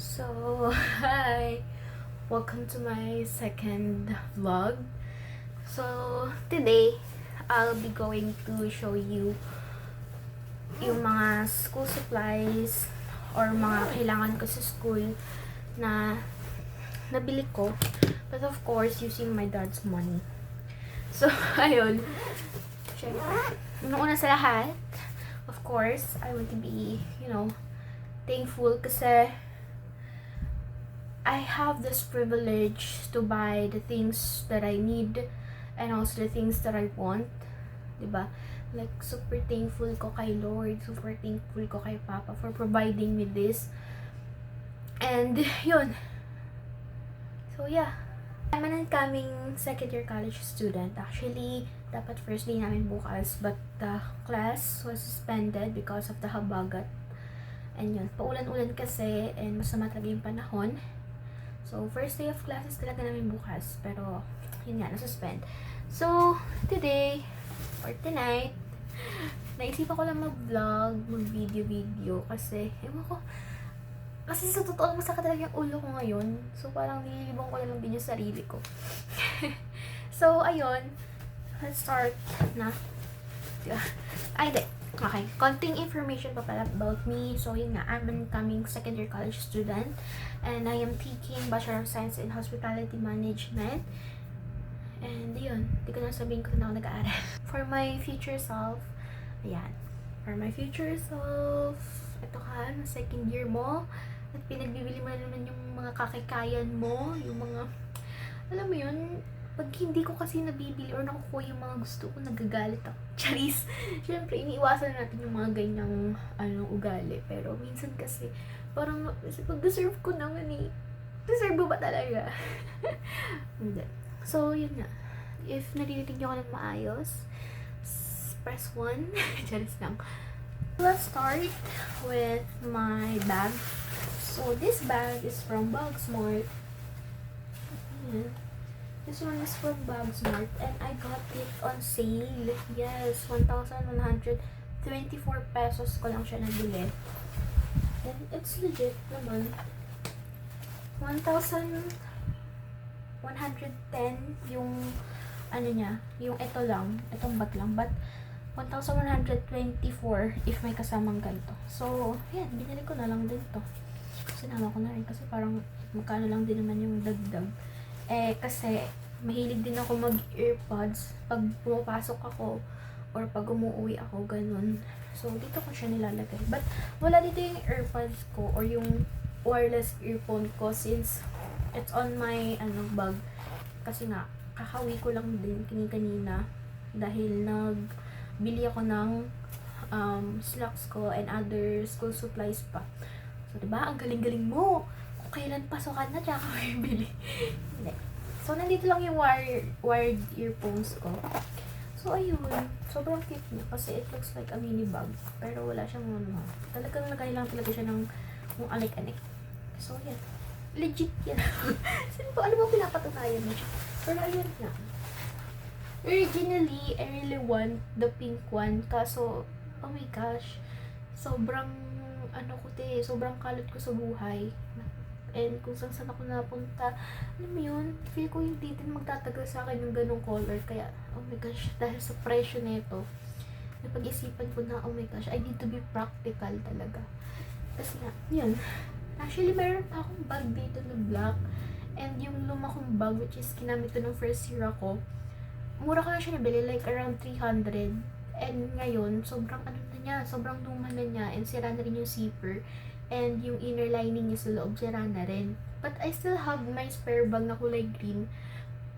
So, hi! Welcome to my second vlog. So, today, I'll be going to show you yung mga school supplies or mga kailangan ko sa school na nabili ko. But of course, using my dad's money. So, ayun. Syempre, una sa lahat, of course, I want to be, thankful kasi I have this privilege to buy the things that I need and also the things that I want. Diba? Like, super thankful ko kay Lord, super thankful ko kay Papa for providing me this. And, yun. So, yeah. I'm an incoming second year college student. Actually, dapat first day namin bukas, but the class was suspended because of the habagat. And yun, paulan-ulan kasi, and masama talaga yung panahon. So, first day of classes talaga namin bukas. Pero, yun nga, nasuspend. So, today, or tonight, naisipan ko lang mag-vlog, mag-video. Kasi, ewan ko, kasi sa totoo, masakit talaga yung ulo ko ngayon. So, parang nililibang ko na lang din yung sarili ko. So, ayun. Let's start na. Diba? Ay, di. Okay. Konting information pa pala about me. So, yun nga. I'm an incoming second year college student. And I am taking Bachelor of Science in Hospitality Management. And yun. Di ko na sabihin ko na ako nag-aaral. For my future self, ayan. For my future self, ito ka, second year mo. At pinagbibili mo na naman yung mga kakikayan mo. Yung mga, alam mo yun, pag hindi ko kasi nabibili or nakukuha yung mga gusto ko, nagagalit ako. Charis! Siyempre, iniiwasan natin yung mga ganyang ugali. Pero minsan kasi, parang pag-deserve ko naman eh. Deserve ba talaga? Hindi. So, yun nga. If naririnig nyo ako ng maayos, press 1. Charis lang. Let's start with my bag. So, this bag is from Bagsmart. This one is from Bagsmart and I got it on sale. Yes, 1,124 pesos ko lang siya nabili. And it's legit naman. 1,110 yung niya, yung ito lang, itong bag lang. But 1,124 if may kasamang ganito. So, yan, binili ko na lang din to. Sinama ko na rin kasi parang magkano lang din naman yung dagdag. Kasi mahilig din ako mag-earpods pag pumapasok ako or pag umuwi ako, ganun. So, dito ko siya nilalagay. But, wala dito yung earpods ko or yung wireless earphone ko since it's on my bag. Kasi nga, kakawi ko lang din kanina dahil nagbili ako ng slacks ko and other school supplies pa. So, diba? Ang galing-galing mo! Kailan pasokan na, tsaka bibili. Hindi. So, nandito lang yung wired earphones ko. So, ayun. Sobrang cute niya kasi it looks like a mini bag. Pero wala siyang talagang lagay lang talaga siya ng anik-anik. So, yan. Legit yan. Sino po? Ano ba pinapatunayan mo siya? Pero ayun na. Originally, I really want the pink one. Kaso, oh my gosh. Sobrang sobrang kalot ko sa buhay. And kung saan ako napunta, alam mo yun, feel ko hindi din magtatagal sa akin yung ganong color. Kaya, oh my gosh, dahil sa presyo nito, napag-isipan ko na, oh my gosh, I need to be practical talaga. Kasi nga, yun. Actually, meron pa akong bag dito na black. And yung luma kong bag, which is kinamit ko nung first year ako, mura ko na siya nabili, like around 300. And ngayon, sobrang sobrang luma na niya, and sira na rin yung zipper. And yung inner lining niya sa loob, sira na rin. But I still have my spare bag na kulay green.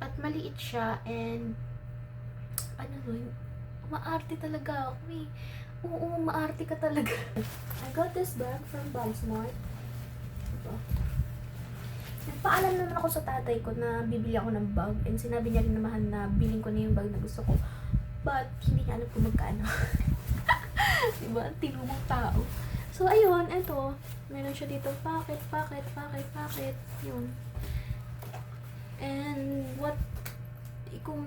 At maliit siya, and maarte talaga ako eh. Oo, maarte ka talaga. I got this bag from Bagsmart. Ito. Nagpaalam naman ako sa tatay ko na bibili ako ng bag. And sinabi niya rin naman na bilhin ko na yung bag na gusto ko. But, hindi niya alam kung magkano. Diba? Tinumong tao. So, ayun, ito. Meron siya dito, packet. Yun. And,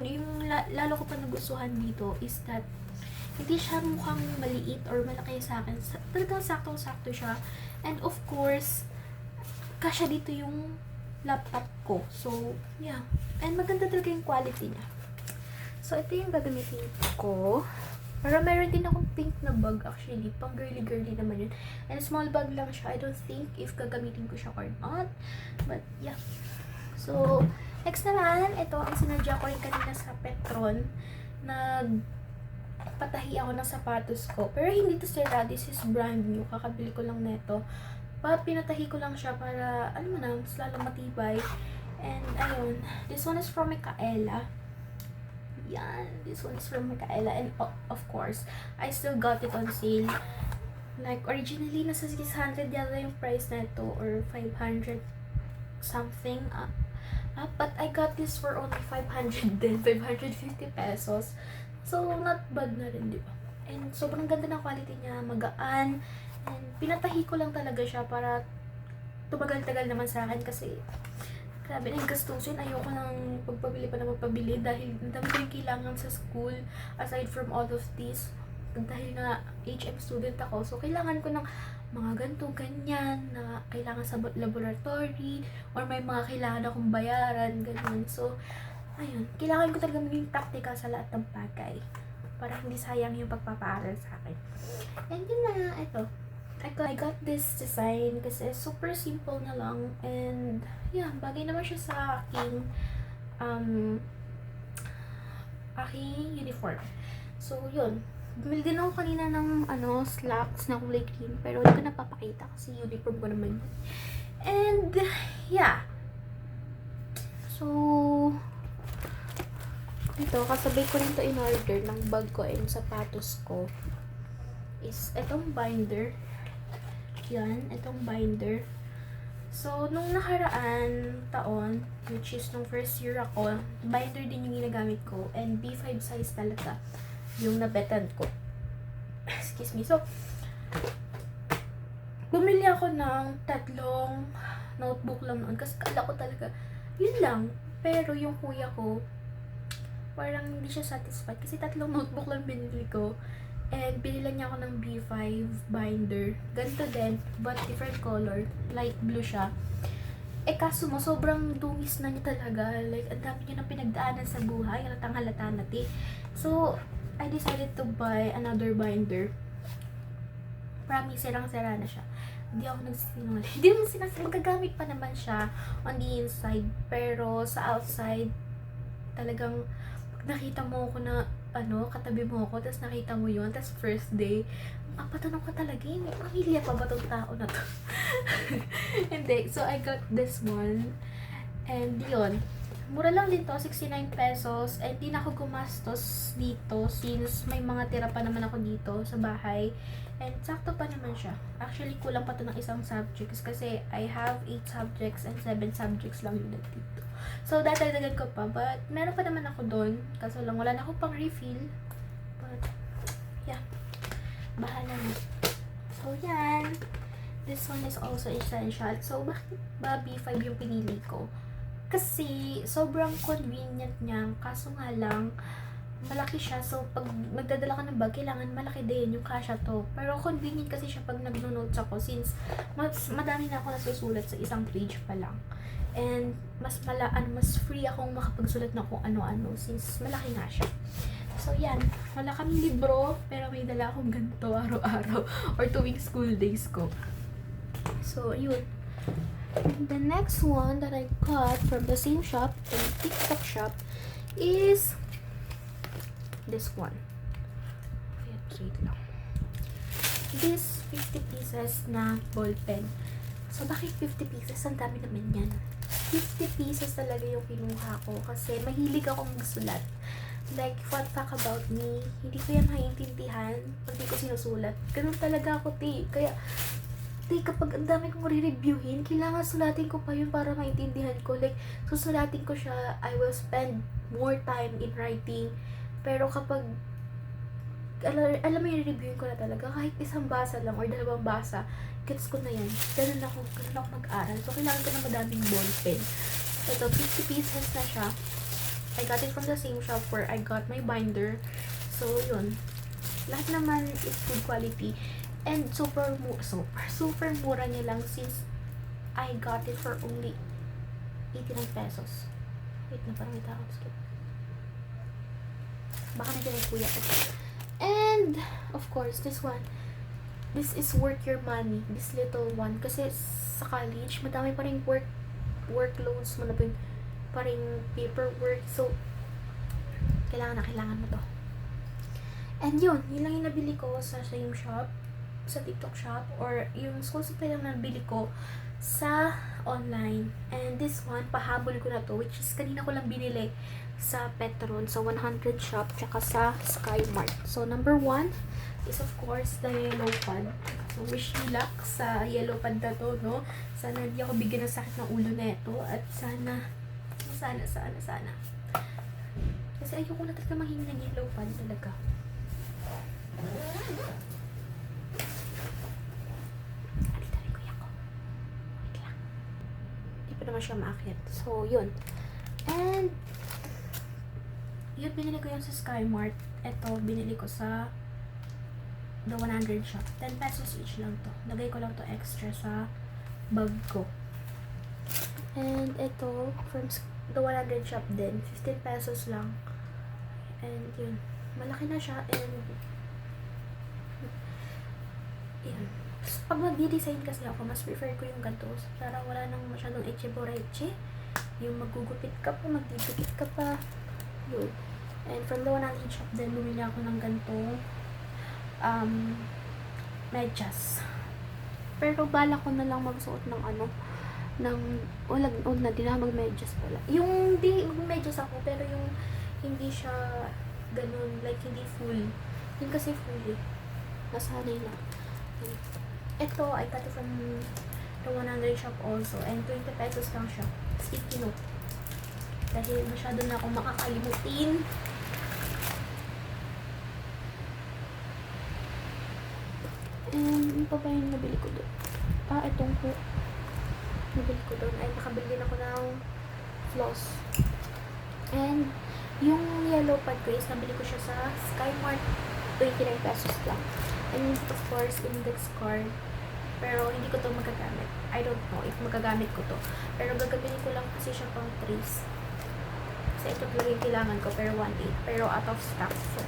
yung lalo ko pa nagustuhan dito is that, hindi siya mukhang maliit or malaki sa akin. Talagang saktong-sakto siya. And, of course, kasya dito yung laptop ko. So, yeah. And maganda talaga yung quality niya. So, ito yung gagamitin ko. Pero meron din akong pink na bag actually. Pang girly-girly naman yun. And small bag lang siya. I don't think if gagamitin ko siya or not. But, yeah. So, next naman, ito ang sinadya ko rin kanina sa Petron. Nagpatahi ako ng sapatos ko. Pero hindi to sira. This is brand new. Kakabili ko lang neto. But, pinatahi ko lang siya para, alam mo na, mas lalong matibay. And, ayun. This one is from Micaela. Yan. This one is from Micaela. And, of course, I still got it on sale. Like, originally, nasa 600 yata yung price na ito. Or 500 something. But I got this for only 500 din. 550 pesos. So, not bad na rin, di ba? And, sobrang ganda ng quality niya. Magaan. And, pinatahi ko lang talaga siya para tumagal-tagal naman sa akin kasi grabe na yung gastusin. Ayoko nang pagpabili pa na magpabili dahil ang dami ko yung kailangan sa school aside from all of this. Dahil nga HM student ako, so kailangan ko ng mga ganito, ganyan, na kailangan sa laboratory or may mga kailangan akong bayaran, ganyan. So, ayun, kailangan ko talaga maging practical sa lahat ng bagay para hindi sayang yung pagpapaaral sa akin. And yun na, ito. I got this design kasi super simple na lang and yeah, bagay naman siya sa aking uniform. So, yun. Bumili din ako kanina ng slacks na kulay green pero hindi ko napapakita kasi uniform ko naman yun. And, yeah. So, ito, kasabay ko rin to in order ng bag ko and sapatos ko is itong binder. Yan, itong binder. So, nung nakaraan taon, which is nung first year ako, binder din yung ginagamit ko. And B5 size talaga yung nabetan ko. Excuse me. So, bumili ako ng 3 notebook lang noon. Kasi kala ko talaga, yun lang. Pero yung kuya ko, parang hindi siya satisfied. Kasi 3 notebook lang binili ko. And binilan niya ako ng B5 binder. Ganito din, but different color. Light blue siya. Eh kaso mo, sobrang dungis na niya talaga. Like, ang dami niya ng pinagdaanan sa buhay. Halatang halata natin. So, I decided to buy another binder. Promise, sirang-sira na siya. Hindi ako nagsisinungaling. Hindi naman sinasabi. Magagamit pa naman siya on the inside. Pero sa outside, talagang nakita mo ako na katabi mo ako, tapos nakita mo yun, tapos first day, patanong ka talaga, may pamilya pa ba tong tao na to? Hindi. So, I got this one. And yun. Mura lang din to, 69 pesos. And di na ako gumastos dito since may mga tira pa naman ako dito sa bahay. And sakto pa naman siya. Actually, kulang pa to ng isang subjects kasi I have 8 subjects and 7 subjects lang yun dito. So, dadagdagan ko pa. But, meron pa naman ako doon. Kaso lang, wala na ako pang refill. But, yeah. Bahala na. So, yan. This one is also essential. So, bakit ba B5 yung pinili ko? Kasi, sobrang convenient niya. Kaso nga lang, malaki siya. So, pag magdadala ka ng bag, kailangan malaki din yung kasya to. Pero, convenient kasi siya pag nag-notes ako since madami na ako nasusulat sa isang page pa lang. And, mas free akong makapagsulat na kung ano-ano since malaki nga siya. So, yan. Wala kaming libro, pero may dala akong ganito araw-araw or tuwing school days ko. So, yun. And the next one that I got from the same shop, the TikTok shop, is this one. Ayan, wait lang. This 50 pieces na ball pen. So, bakit 50 pieces? Ang dami naman yan. 50 pieces talaga yung kinuha ko kasi mahilig akong magsulat. Like, fun fact about me, hindi ko yan maiintindihan pag di ko sinusulat. Ganun talaga ako, Kaya, kapag ang dami kong re-reviewin, kailangan sulatin ko pa yun para maintindihan ko. Like, susulatin ko siya, I will spend more time in writing. Pero kapag alam mo yung reviewin ko na talaga, kahit isang basa lang or 2 basa, gets ko na yan. Ganun ako mag-aral. So, kailangan ko na madaming ball pen. Ito, 50 pieces na siya. I got it from the same shop where I got my binder. So, yun. Lahat naman is good quality. And super mura niya lang since I got it for only 89 pesos. Wait na, parang may tao. Skip. Baka nandiyan yung kuya ko. And, of course, this one. This is worth your money. This little one. Kasi sa college, madami pa rin workloads. Madami pa rin paperwork. So, kailangan mo to. And yun lang yung nabili ko sa same shop, sa TikTok shop, or yung school supply lang nabili ko sa online. And this one, pahabol ko na to, which is kanina ko lang binili sa Petron, sa 100 shop, tsaka sa Skymart. So, number 1 is of course the yellow pad. So, wish me luck sa yellow pad na to, no? Sana hindi ako bigyan ng sakit ng ulo na ito. At sana. Kasi ayoko na talaga mahingi ng yellow pad talaga. Dito rin kuya ko. Wait lang. Hindi pa naman siya maakyat. So, yun. And, yun, binili ko yung sa Skymart. Ito, binili ko sa the 100 shop. 10 pesos each lang to. Lagay ko lang to extra sa bag ko. And ito, from the 100 shop din, 15 pesos lang. And yun, malaki na siya. And yun. Pag mag-design kasi ako, mas prefer ko yung ganito. Para wala nang masyadong eche-boreche. Yung magugupit ka pa, magdidikit ka pa. Yun. And from the 100 shop din, bumili ako ng ganito. Medyas. Pero bala ko na lang magsuot ng na din na mag-medyas pala. Yung di mag-medyas ako, pero yung hindi siya ganun, like hindi full. Yun kasi full eh. Nasanay na. Ito, I got it from the 100 shop also. And 20 pesos lang siya. Sticky note. Dahil masyado na akong makakalimutin. And ano pa ba yung nabili ko doon? Itong hook. Nabili ko doon. Ay, nakabili din ako ng floss. And yung yellow pad ko is nabili ko siya sa Skymart. 29 pesos lang. And of course, index card. Pero hindi ko to magagamit. I don't know if magagamit ko to. Pero gagamitin ko lang kasi siya pang trace. Kasi ito talaga yung kailangan ko. Pero 1.8. Pero out of stock. So,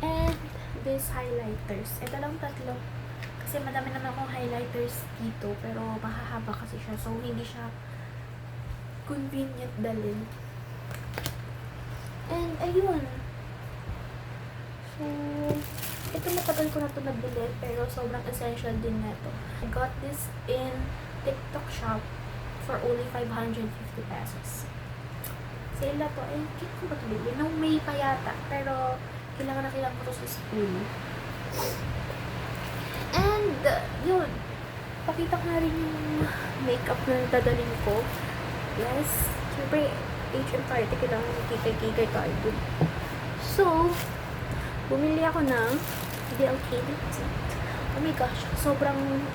and these highlighters. Ito lang tatlo. Kasi madami naman akong highlighters dito. Pero mahahaba kasi siya. So, hindi siya convenient dalhin. And, ayun. So, ito matagal ko na ito nabili. Pero sobrang essential din na ito. I got this in TikTok shop for only 550 pesos. Sale na to. Eh, kaya ko ba ito bili? Nung May pa yata. Pero, kailangan ko ito sa school. And, yun. Pakita ko na rin yung makeup na dadalhin ko. Yes. Siyempre, HM30, kailangan kikay-kikay tayo dun. So, bumili ako ng DLK lip tint. Oh my gosh, sobrang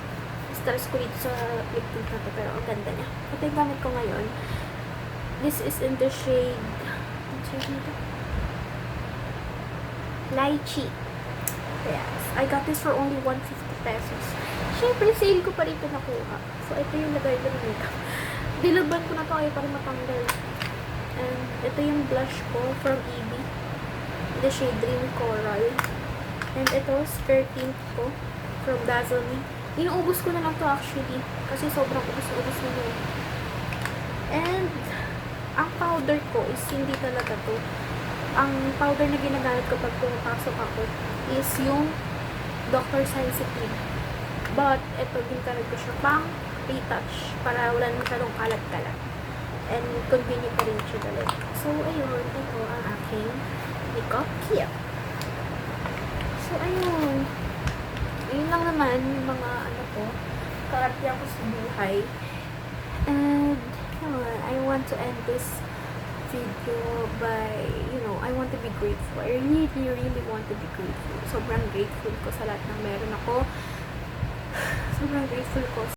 stress ko dito sa lip tint na to, pero ang ganda niya. Ito yung gamit ko ngayon. This is in the shade, what's your name? Lychee. Yes. I got this for only 150 pesos. Siyempre, sale ko pa rin ito nakuha. So, ito yung lagay ko ng makeup. Dilaban ko na ito ay para matanggal. And ito yung blush ko from EB. The shade Dream Coral. And ito, skirt tint ko from Dazzle Me. Inuubos ko na lang to actually. Kasi sobrang ubos-ubos na yun. And, ang powder ko is hindi talaga to. Ang powder na ginagamit ko pag pumapasok ako is yung Dr. Sensitive. But, ito din talaga siya pang retouch para wala naman masyadong kalat-kalat. And convenient pa rin siya dali. So, ayun. Ito ang aking makeup kit. So, ayun. Ayun lang naman yung mga karapya ko sa buhay. And, I want to end this video by, I want to be grateful. I really want to be grateful. Sobrang grateful ko sa lahat ng meron ako. Sobrang grateful ko